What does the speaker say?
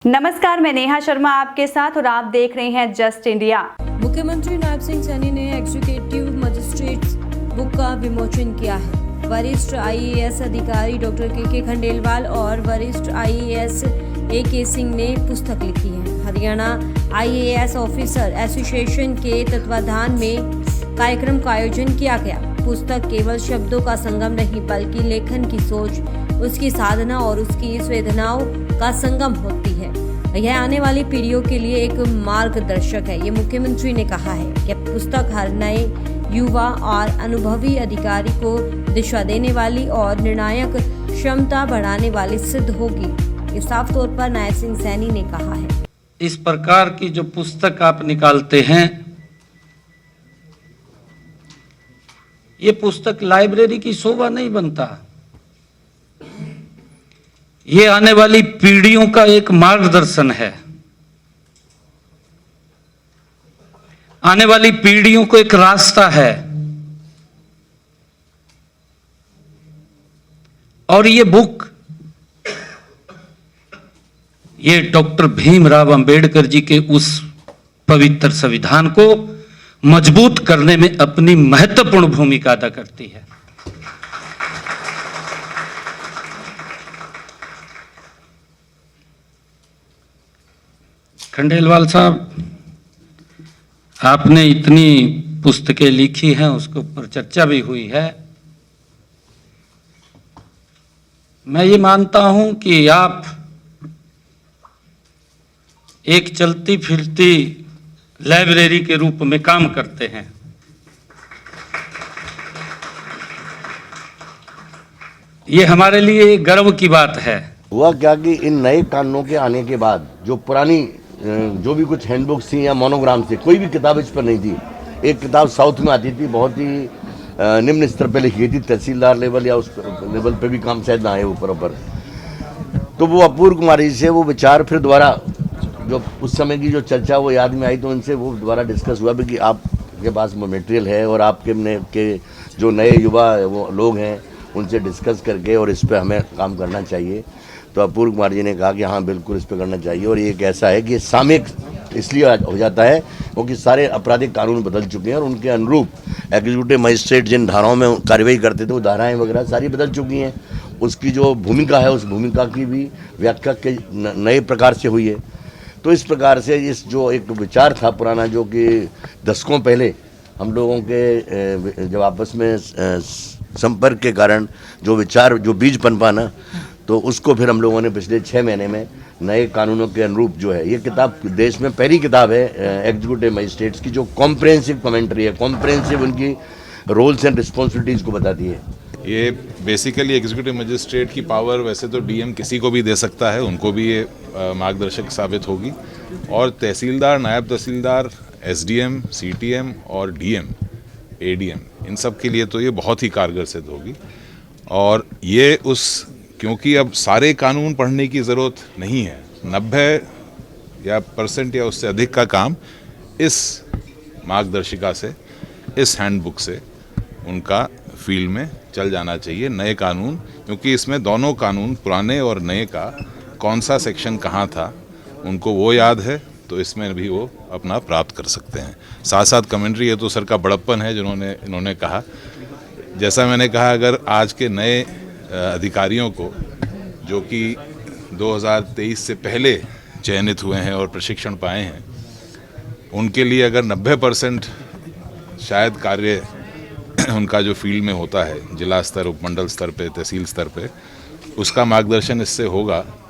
नमस्कार, मैं नेहा शर्मा आपके साथ और आप देख रहे हैं जस्ट इंडिया। मुख्यमंत्री नायब सिंह सैनी ने एग्जीक्यूटिव मजिस्ट्रेट्स बुक का विमोचन किया है। वरिष्ठ आईएएस अधिकारी डॉक्टर के खंडेलवाल और वरिष्ठ आईएएस AK सिंह ने पुस्तक लिखी है। हरियाणा आईएएस ऑफिसर एसोसिएशन के तत्वाधान में कार्यक्रम का आयोजन किया गया। पुस्तक केवल शब्दों का संगम नहीं बल्कि लेखन की सोच, उसकी साधना और उसकी संवेदनाओं का संगम होती है। यह आने वाली पीढ़ियों के लिए एक मार्गदर्शक है। ये मुख्यमंत्री ने कहा है कि पुस्तक हर नए युवा और अनुभवी अधिकारी को दिशा देने वाली और निर्णायक क्षमता बढ़ाने वाली सिद्ध होगी। ये साफ तौर पर नायब सिंह सैनी ने कहा है। इस प्रकार की जो पुस्तक आप निकालते हैं, ये पुस्तक लाइब्रेरी की शोभा नहीं बनता। ये आने वाली पीढ़ियों का एक मार्गदर्शन है, आने वाली पीढ़ियों को एक रास्ता है। और ये बुक ये डॉक्टर भीमराव अंबेडकर जी के उस पवित्र संविधान को मजबूत करने में अपनी महत्वपूर्ण भूमिका अदा करती है। खंडेलवाल साहब, आपने इतनी पुस्तकें लिखी हैं, उसके ऊपर चर्चा भी हुई है। मैं ये मानता हूं कि आप एक चलती फिरती लाइब्रेरी के रूप में काम करते हैं। ये हमारे लिए गर्व की बात है। हुआ क्या कि इन नए कानूनों के आने के बाद जो पुरानी जो भी कुछ हैंडबुक्स थी या मोनोग्राम थे, कोई भी किताब इस पर नहीं थी। एक किताब साउथ में आती थी, बहुत ही निम्न स्तर पे लिखी थी, तहसीलदार लेवल या उस लेवल पे भी काम शायद ना आए ऊपर। तो वो अपूर्व कुमार जी से वो विचार फिर दोबारा, जो उस समय की जो चर्चा वो याद में आई, तो उनसे वो दोबारा डिस्कस हुआ कि आपके पास वो मटेरियल है और आपके जो नए युवा वो लोग हैं उनसे डिस्कस करके और इस पर हमें काम करना चाहिए। तो अपूर्व कुमार जी ने कहा कि हाँ बिल्कुल इस पर करना चाहिए। और ये एक ऐसा है कि सामयिक इसलिए हो जाता है क्योंकि सारे आपराधिक कानून बदल चुके हैं और उनके अनुरूप एग्जीक्यूटिव मजिस्ट्रेट जिन धाराओं में कार्रवाई करते थे वो धाराएँ वगैरह सारी बदल चुकी हैं। उसकी जो भूमिका है उस भूमिका की भी व्याख्या के नए प्रकार से हुई है। तो इस प्रकार से इस जो एक विचार था पुराना, जो कि दशकों पहले हम लोगों के जब आपस में संपर्क के कारण जो विचार जो बीज पनपा ना, तो उसको फिर हम लोगों ने पिछले 6 महीने में नए कानूनों के अनुरूप जो है, ये किताब देश में पहली किताब है एग्जीक्यूटिव मजिस्ट्रेट्स की जो कॉम्प्रिहेंसिव कमेंट्री है, कॉम्प्रिहेंसिव उनकी रोल्स एंड रिस्पॉन्सिबिलिटीज़ को बताती है। ये बेसिकली एग्जीक्यूटिव मजिस्ट्रेट की पावर वैसे तो DM किसी को भी दे सकता है, उनको भी ये मार्गदर्शक साबित होगी। और तहसीलदार, नायब तहसीलदार, SDM, CTM और DM, ADM, इन सब के लिए तो ये बहुत ही कारगर सिद्ध होगी। और ये क्योंकि अब सारे कानून पढ़ने की ज़रूरत नहीं है, 90% या उससे अधिक का काम इस मार्गदर्शिका से, इस हैंडबुक से उनका फील्ड में चल जाना चाहिए। नए कानून, क्योंकि इसमें दोनों कानून, पुराने और नए का कौन सा सेक्शन कहाँ था, उनको वो याद है, तो इसमें भी वो अपना प्राप्त कर सकते हैं। साथ साथ कमेंट्री, ये तो सर का बड़प्पन है इन्होंने कहा। जैसा मैंने कहा, अगर आज के नए अधिकारियों को जो कि 2023 से पहले चयनित हुए हैं और प्रशिक्षण पाए हैं, उनके लिए अगर 90% शायद कार्य उनका जो फील्ड में होता है, जिला स्तर, उपमंडल स्तर पे, तहसील स्तर पे, उसका मार्गदर्शन इससे होगा